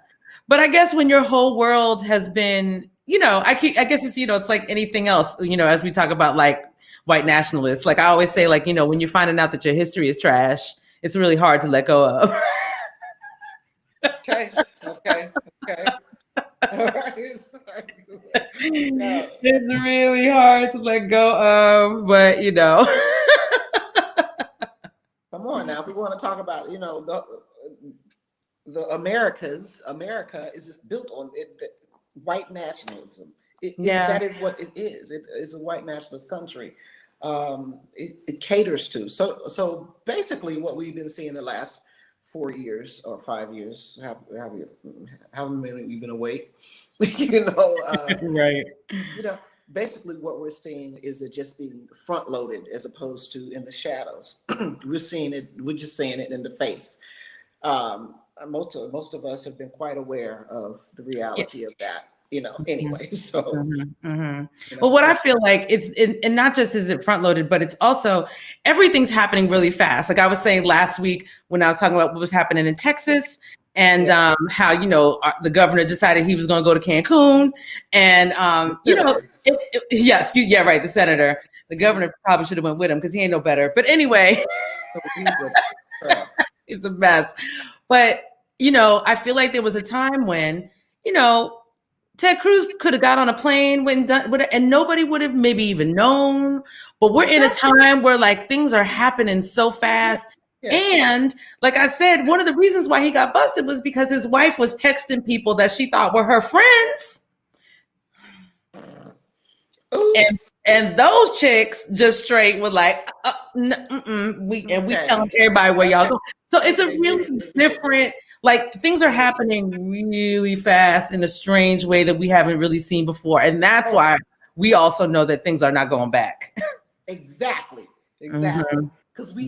But I guess when your whole world has been, I guess it's, it's like anything else, as we talk about like white nationalists, like I always say, like, when you're finding out that your history is trash, it's really hard to let go of. Okay. All right. No. It's really hard to let go of, but Come on now, if we want to talk about, the America is just built on white nationalism. That is what it is. It is a white nationalist country. It caters to. So basically what we've been seeing the last 4 years or 5 years, how many you've been awake, right. Basically what we're seeing is it just being front loaded as opposed to in the shadows. We're just seeing it in the face. Most of us have been quite aware of the reality of that, anyway. So, well, what I feel like and not just is it front loaded, but it's also everything's happening really fast. Like I was saying last week when I was talking about what was happening in Texas and how, the governor decided he was going to go to Cancun and, the senator, the governor probably should have went with him because he ain't no better. But anyway, it's a mess. But, I feel like there was a time when, Ted Cruz could have got on a plane and nobody would have maybe even known. But we're in a time where like things are happening so fast. Yes. And like I said, one of the reasons why he got busted was because his wife was texting people that she thought were her friends. And those chicks just straight were like, we telling everybody where y'all go. So it's a really different, like things are happening really fast in a strange way that we haven't really seen before. And that's why we also know that things are not going back. Exactly. Because we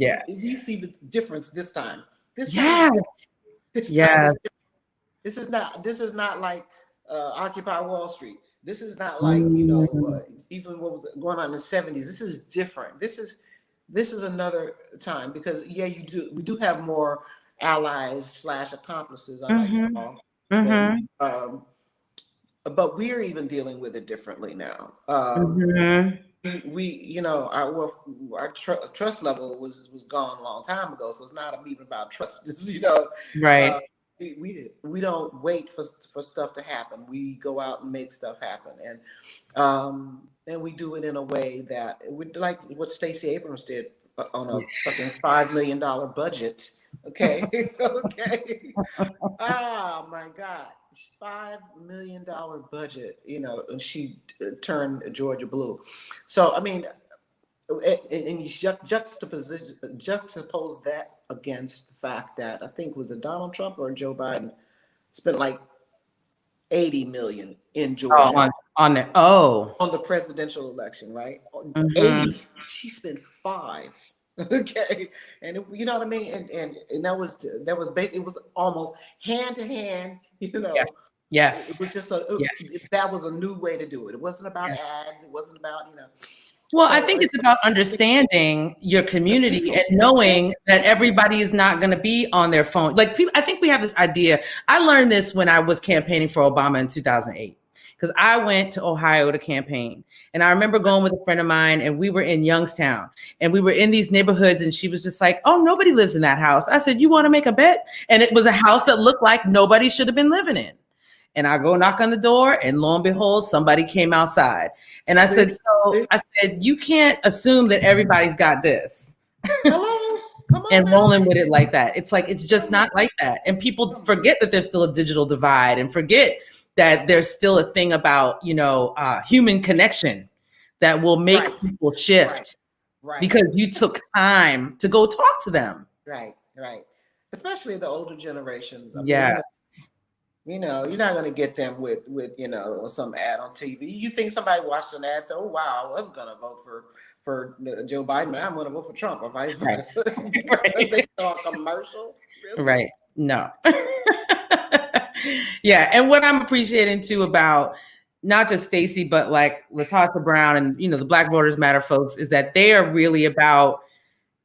see the difference this time. This time This time Yes. is this is not like Occupy Wall Street. This is not like even what was going on in the 70s. This is different. This is another time because we do have more allies / accomplices, I like to call them. But we're even dealing with it differently now. We our trust level was gone a long time ago, so it's not even about trust. Right. We don't wait for stuff to happen. We go out and make stuff happen, and we do it in a way that like what Stacey Abrams did on a fucking $5 million budget. Okay, okay. Oh my God. $5 million budget, and she turned Georgia blue. So I mean, and you juxtapose that against the fact that I think was it Donald Trump or Joe Biden spent like 80 million in Georgia on the presidential election, right? 80. She spent 5. Okay, and you know what I mean, and that was basically, it was almost hand to hand. Yes. It was just that was a new way to do it. It wasn't about ads. It wasn't about Well, I think it's about understanding your community and knowing that everybody is not going to be on their phone. Like people, I think we have this idea. I learned this when I was campaigning for Obama in 2008. Because I went to Ohio to campaign. And I remember going with a friend of mine and we were in Youngstown and we were in these neighborhoods and she was just like, oh, nobody lives in that house. I said, you want to make a bet? And it was a house that looked like nobody should have been living in. And I go knock on the door and lo and behold, somebody came outside. And I said, you can't assume that everybody's got this. Hello? Come on, and rolling with it like that. It's like, it's just not like that. And people forget that there's still a digital divide and forget that there's still a thing about, human connection that will make people shift because you took time to go talk to them. Right. Especially the older generation. Yes. You're not going to get them with some ad on TV. You think somebody watched an ad and said, oh, wow, I was going to vote for Joe Biden, but I'm going to vote for Trump or vice versa. They saw a commercial. Really? Right. No. Yeah. And what I'm appreciating too about not just Stacey, but like Latasha Brown and, the Black Voters Matter folks is that they are really about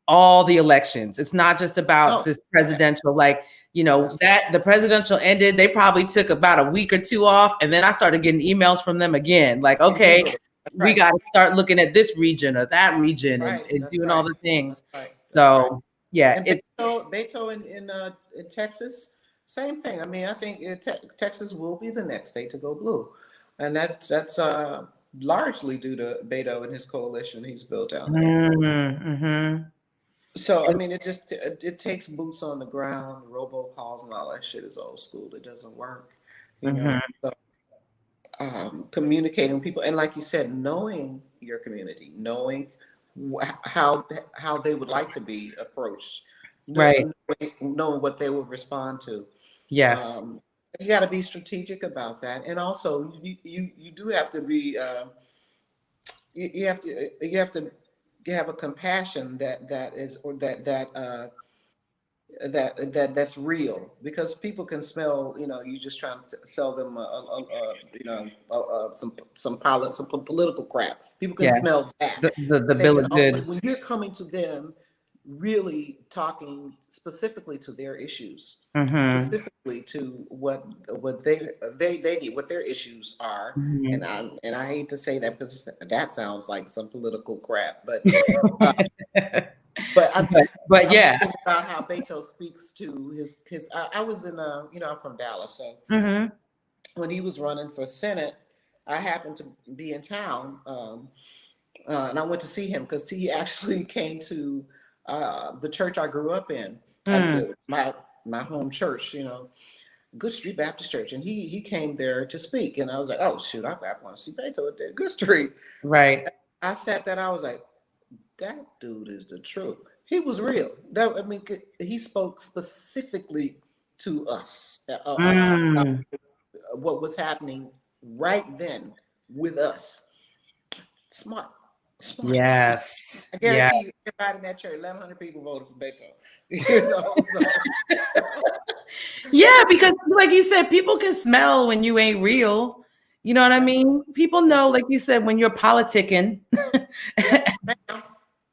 all the elections. It's not just about this presidential, that the presidential ended. They probably took about a week or two off. And then I started getting emails from them again. Like, okay, we got to start looking at this region or that region and doing all the things. So yeah. And Beto in Texas, same thing. I mean, I think Texas will be the next state to go blue. And that's largely due to Beto and his coalition he's built out there. So, I mean, it takes boots on the ground, robocalls and all that shit is old school. It doesn't work. So, communicating with people. And like you said, knowing your community, knowing how they would like to be approached, knowing what they would respond to. Yes. You got to be strategic about that. And also you do have to be, you have to have a compassion that's real, because people can smell, you just trying to sell them some political crap. People can smell that. The bill of good. When you're coming to them, really talking specifically to their issues, specifically to what they need, what their issues are, and I hate to say that because that sounds like some political crap, but but yeah, about how Beto speaks to his. I was in I'm from Dallas, so when he was running for Senate, I happened to be in town, and I went to see him because he actually came to the church I grew up in, my home church, Good Street Baptist Church, and he came there to speak, and I was like, oh shoot, I want to see Beto at Good Street. Right. I sat there, I was like, that dude is the truth. He was real. He spoke specifically to us about what was happening right then with us. Smart. Yes. I guarantee you, everybody in that church, 1,100 people voted for Beto. Yeah, because like you said, people can smell when you ain't real. You know what I mean? People know, like you said, when you're politicking. Yes, ma'am. Yes,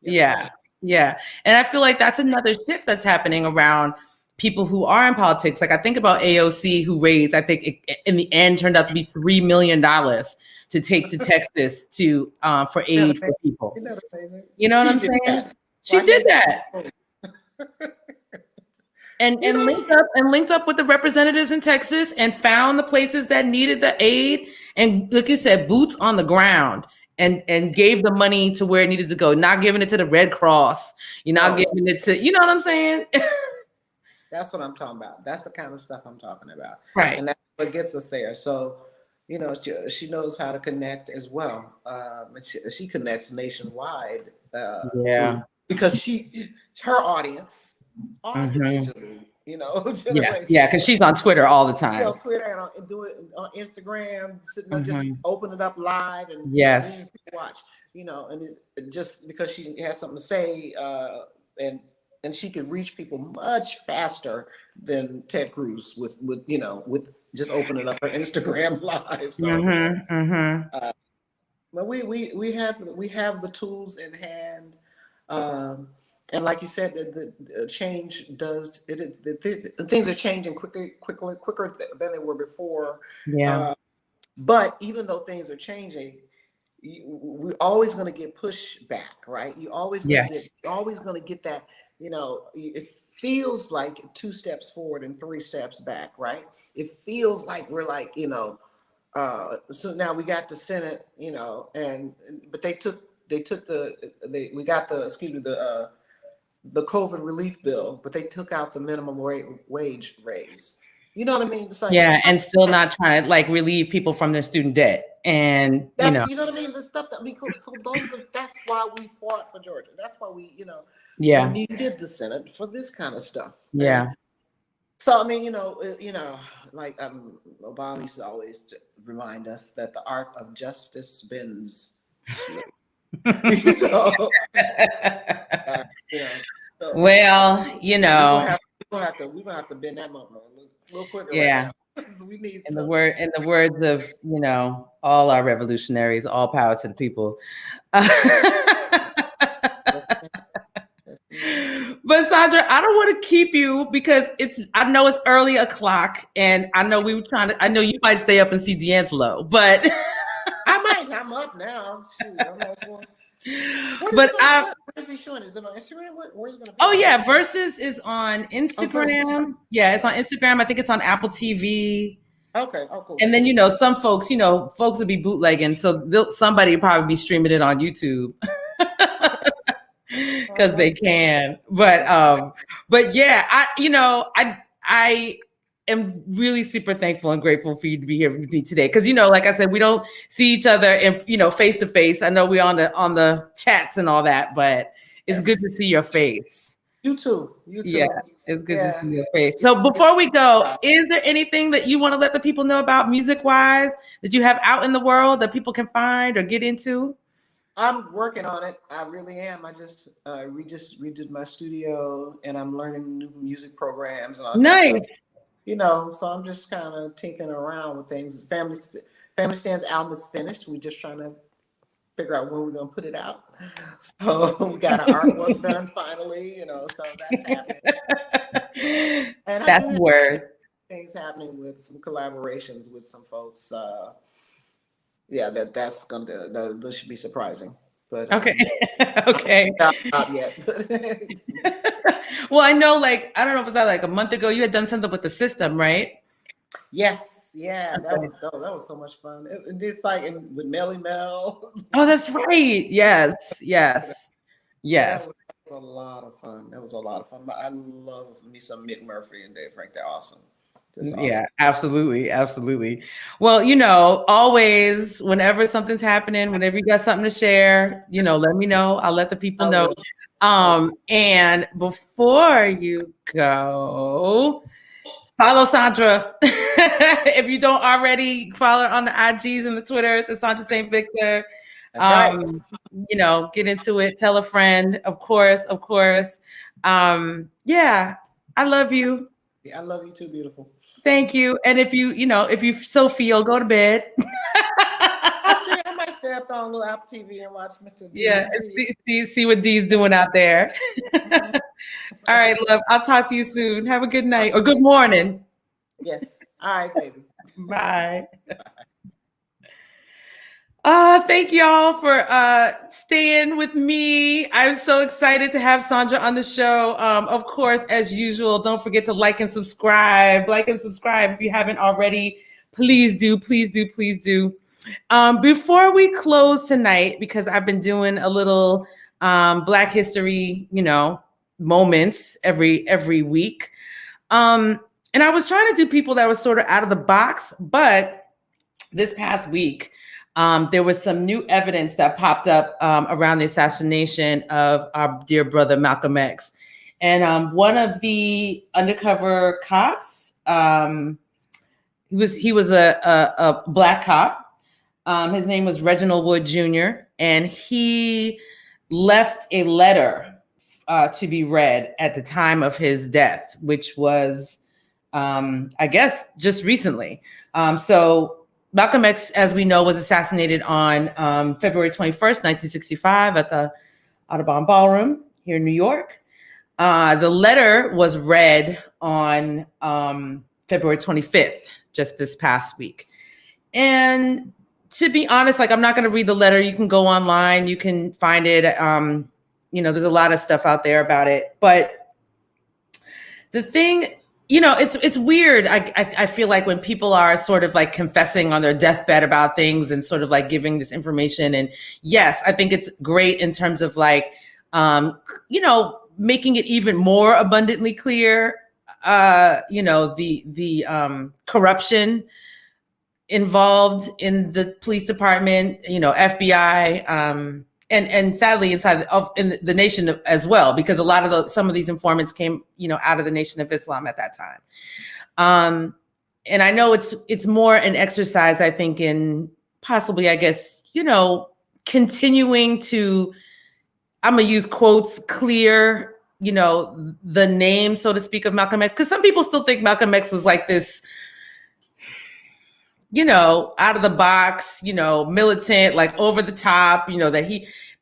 Yeah, ma'am. yeah. And I feel like that's another shift that's happening around people who are in politics. Like I think about AOC, who raised, I think in the end turned out to be $3 million to take to Texas to for Isn't aid that for amazing? people. Isn't that amazing? You know what She I'm did saying? that. She Why did can't that. And you know? linked up with the representatives in Texas and found the places that needed the aid, and like you said, boots on the ground, and gave the money to where it needed to go, not giving it to the Red Cross. You're not No. giving it to, you know what I'm saying? That's what I'm talking about. That's the kind of stuff I'm talking about. Right. And that's what gets us there. So, she knows how to connect as well. She connects nationwide Yeah. because her audience are the Mhm. digitally, Yeah. generation. Yeah. Because she's on Twitter all the You time. know, Twitter and do it on Instagram, sitting there just Mhm. open it up live and Yes. people watch. And it just because she has something to say, and she can reach people much faster than Ted Cruz with just opening up her Instagram live. So, Mhm. Mhm. but we have the tools in hand, and like you said, the change does it. The things are changing quicker than they were before. Yeah. But even though things are changing, we're always going to get pushback, right? You're always going to Yes. get that. It feels like 2 steps forward and 3 steps back, right? It feels like we're like, so now we got the Senate, but we got the COVID relief bill, but they took out the minimum wage raise. You know what I mean? It's like, Yeah. And still not trying to like relieve people from their student debt. And you know what I mean? The stuff that so that's why we fought for Georgia. That's why we yeah. needed the Senate for this kind of stuff. Yeah. And so I mean, like Obama used to always remind us that the art of justice bends. you know, so Well, we're gonna have to bend that moment a little quicker yeah. right now. We need In the words of, all our revolutionaries, all power to the people. But Sandra, I don't want to keep you because I know it's early o'clock, and I know I know you might stay up and see D'Angelo, but I'm up now. Shoot, I'm not one. Where is he showing? Is it on Instagram? Where is it going to be? Oh yeah, Versus is on Instagram. Oh, yeah, it's on Instagram. I think it's on Apple TV. Okay. Oh, cool. And then some folks, folks will be bootlegging, so somebody will probably be streaming it on YouTube because they can. But yeah, I am really super thankful and grateful for you to be here with me today. Because like I said, we don't see each other and face to face. I know we're on the chats and all that, but it's good to see your face. You too. Yeah, it's good to see your face. So before we go, is there anything that you want to let the people know about music-wise that you have out in the world that people can find or get into? I'm working on it. I really am. I just redid my studio, and I'm learning new music programs and all Nice. that stuff. So I'm just kind of tinkering around with things. Family Stands album is finished. We're just trying to figure out when we're gonna put it out. So we got our artwork done finally, so that's happening. And that's word. Things happening with some collaborations with some folks. That should be surprising. But okay. Okay. Not yet. Well, I know, I don't know if it was like a month ago, you had done something with the system, right? Yes, yeah, that was dope. That was so much fun. It's with Melly Mel. Oh, that's right. Yes. That was a lot of fun. I love me some Mick Murphy and Dave Frank. They're awesome. Awesome. Yeah, absolutely. Well, always, whenever something's happening, whenever you got something to share, let me know. I'll let the people know. And before you go, follow Sandra. If you don't already, follow her on the IGs and the Twitters. It's Sandra St. Victor. That's right. Get into it. Tell a friend. Of course. Yeah, I love you. I love you too, beautiful. Thank you. And if you so feel, go to bed. I might stay up on a little Apple TV and watch Mr. D. Yeah, and see what Dee's doing out there. Mm-hmm. All right, love. I'll talk to you soon. Have a good night or good morning. Yes. All right, baby. Bye. Thank y'all for staying with me. I'm so excited to have Sandra on the show. Of course, as usual, don't forget to like and subscribe. Like and subscribe if you haven't already. Please do, please do, please do. Before we close tonight, because I've been doing a little Black History, moments every week. And I was trying to do people that were sort of out of the box, but this past week, there was some new evidence that popped up around the assassination of our dear brother Malcolm X. And one of the undercover cops, he was a Black cop. His name was Reginald Wood Jr. And he left a letter to be read at the time of his death, which was, I guess, just recently. So Malcolm X, as we know, was assassinated on February 21st, 1965 at the Audubon Ballroom here in New York. The letter was read on February 25th, just this past week. And to be honest, I'm not going to read the letter. You can go online. You can find it. There's a lot of stuff out there about it. But the thing... it's weird. I feel like when people are sort of confessing on their deathbed about things and sort of giving this information. And yes, I think it's great in terms of making it even more abundantly clear, the corruption involved in the police department, FBI, and sadly inside in the Nation as well, because a lot of some of these informants came, out of the Nation of Islam at that time. And I know it's more an exercise, I think, in possibly, I guess, continuing to, I'm going to use quotes, clear, the name, so to speak, of Malcolm X, because some people still think Malcolm X was this, out of the box, militant, over the top,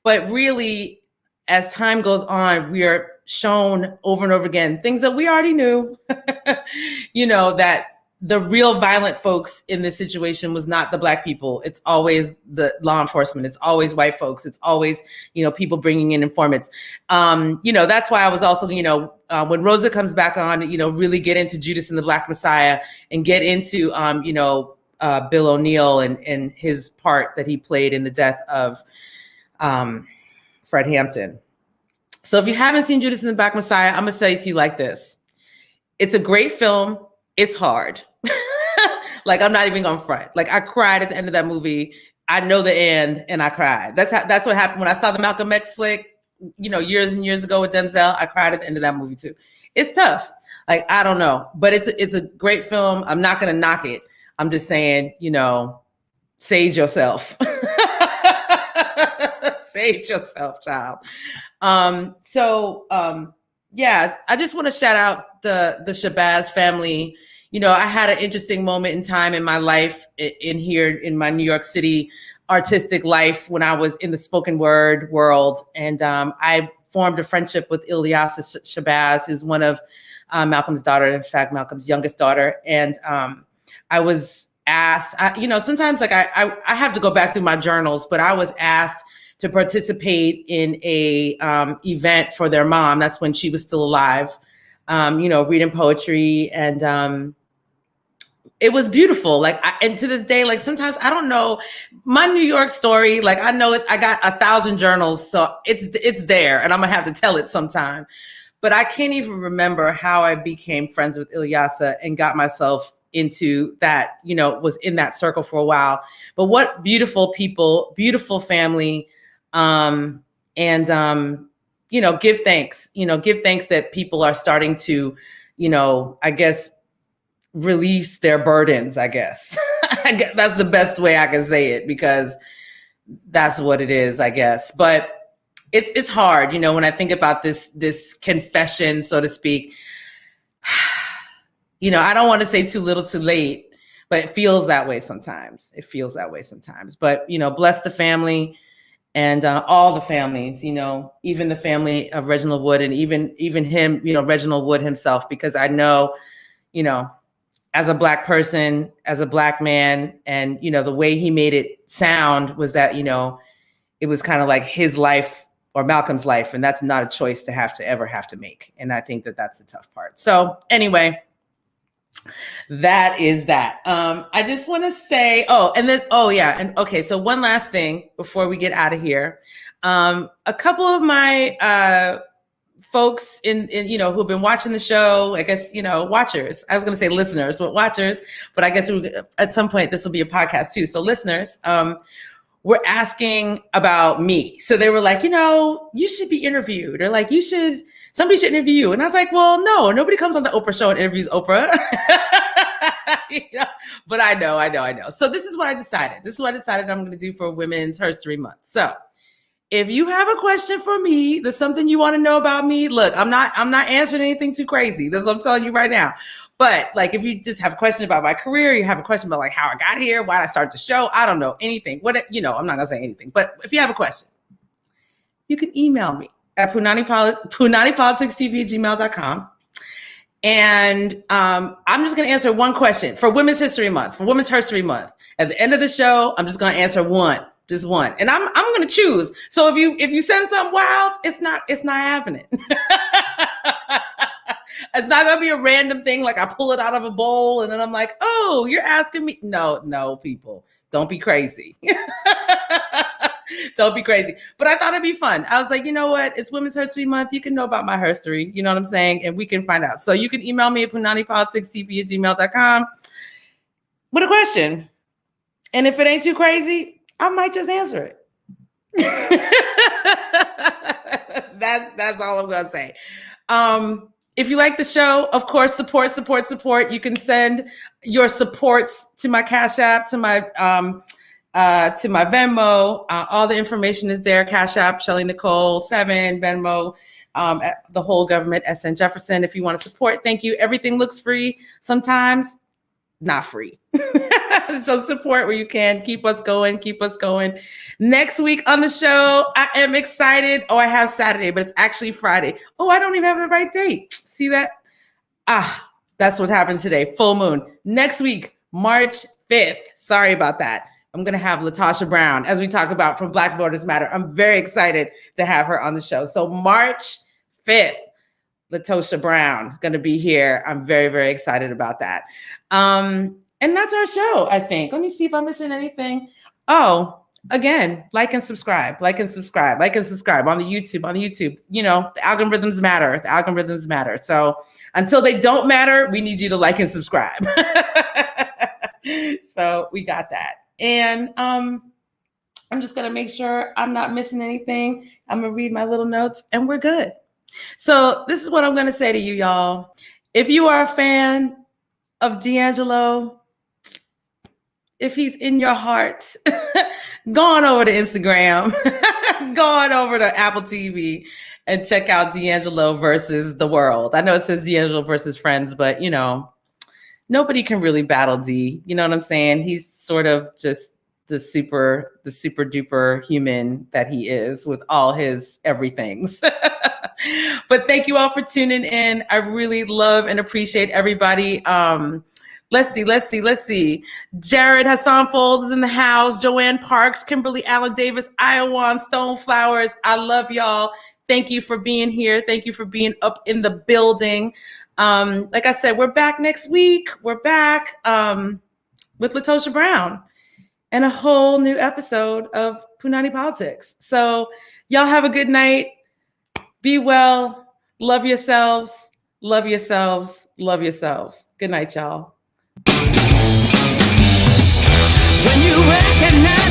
but really, as time goes on, we are shown over and over again things that we already knew, that the real violent folks in this situation was not the Black people. It's always the law enforcement. It's always white folks. It's always, people bringing in informants. That's why I was also, when Rosa comes back on, really get into Judas and the Black Messiah and get into, Bill O'Neill and his part that he played in the death of Fred Hampton. So if you haven't seen Judas and the Black Messiah, I'm gonna say to you like this. It's a great film. It's hard. I'm not even gonna front. I cried at the end of that movie. I know the end and I cried. That's what happened when I saw the Malcolm X flick, years and years ago with Denzel. I cried at the end of that movie too. It's tough. I don't know, but it's a great film. I'm not gonna knock it. I'm just saying, sage yourself. Sage yourself, child. Yeah, I just want to shout out the Shabazz family. I had an interesting moment in time in my life in here in my New York City artistic life when I was in the spoken word world. And I formed a friendship with Ilyasah Shabazz, who's one of Malcolm's daughter, in fact, Malcolm's youngest daughter. And I was asked, sometimes I have to go back through my journals, but I was asked to participate in a event for their mom. That's when she was still alive, reading poetry. And it was beautiful. And to this day, sometimes I don't know my New York story. I know it, I got 1,000 journals, so it's there and I'm gonna have to tell it sometime. But I can't even remember how I became friends with Ilyasah and got myself into that, was in that circle for a while. But what beautiful people, beautiful family. Give thanks, give thanks that people are starting to, I guess, release their burdens, I guess. That's the best way I can say it, because that's what it is, I guess. But it's hard, when I think about this confession, so to speak. I don't want to say too little too late, but it feels that way sometimes. But, bless the family and all the families, even the family of Reginald Wood and even him, Reginald Wood himself, because I know, as a Black person, as a Black man, and, the way he made it sound was that, it was kind of like his life or Malcolm's life. And that's not a choice to ever have to make. And I think that that's the tough part. So anyway, that is that. I just want to say, so one last thing before we get out of here. A couple of my folks in who've been watching the show, I guess, watchers. I was going to say listeners, but watchers. But I guess at some point this will be a podcast too. So listeners, were asking about me. So they were like, you should be interviewed, or like somebody should interview you. And I was like, well, no, nobody comes on the Oprah show and interviews Oprah. But I know. So this is what I decided. I'm going to do for Women's History Month. So if you have a question for me, there's something you want to know about me, look, I'm not answering anything too crazy. That's what I'm telling you right now. But like, if you just have a question about my career, you have a question about like how I got here, why did I start the show, I don't know, anything. I'm not going to say anything. But if you have a question, you can email me at punannypolitixxtv@gmail.com. And I'm just going to answer one question for Women's History Month, for Women's History Month. At the end of the show, I'm just going to answer one. Just one. And I'm going to choose. So if you send something wild, it's not happening. It's not going to be a random thing. Like I pull it out of a bowl and then I'm like, oh, you're asking me. No, people, don't be crazy. Don't be crazy. But I thought it'd be fun. I was like, you know what? It's Women's History Month. You can know about my history. You know what I'm saying? And we can find out. So you can email me at punannypolitixxtv@gmail.com with a question. And if it ain't too crazy, I might just answer it. That's all I'm going to say. If you like the show, of course, support. You can send your supports to my Cash App, to my Venmo. All the information is there. Cash App ShelleyNicole7, Venmo, at the whole government, SN Jefferson. If you want to support, thank you. Everything looks free. Sometimes not free. So support where you can. Keep us going. Next week on the show, I am excited. Oh, I have Saturday, but it's actually Friday. Oh, I don't even have the right date. See that? That's what happened today. Full moon. Next week, March 5th. Sorry about that. I'm going to have Latasha Brown, as we talk about from Black Voters Matter. I'm very excited to have her on the show. So March 5th, Latasha Brown going to be here. I'm very, very excited about that. And that's our show, I think. Let me see if I'm missing anything. Oh, again, like and subscribe on the YouTube. The algorithms matter. So until they don't matter, we need you to like and subscribe. So we got that. And I'm just going to make sure I'm not missing anything. I'm going to read my little notes and we're good. So this is what I'm going to say to you, y'all. If you are a fan of D'Angelo, if he's in your heart, go on over to Instagram, go on over to Apple TV and check out D'Angelo versus the world. I know it says D'Angelo versus Friends, but nobody can really battle D. You know what I'm saying? He's sort of just the super duper human that he is with all his everythings. But thank you all for tuning in. I really love and appreciate everybody. Let's see. Jared Hassan Foles is in the house. Joanne Parks, Kimberly Allen Davis, Iowan Stone Flowers. I love y'all. Thank you for being here. Thank you for being up in the building. Like I said, we're back next week. We're back with Latasha Brown and a whole new episode of Punanny Politixxx. So y'all have a good night. Be well. Love yourselves. Good night, y'all. When you recognize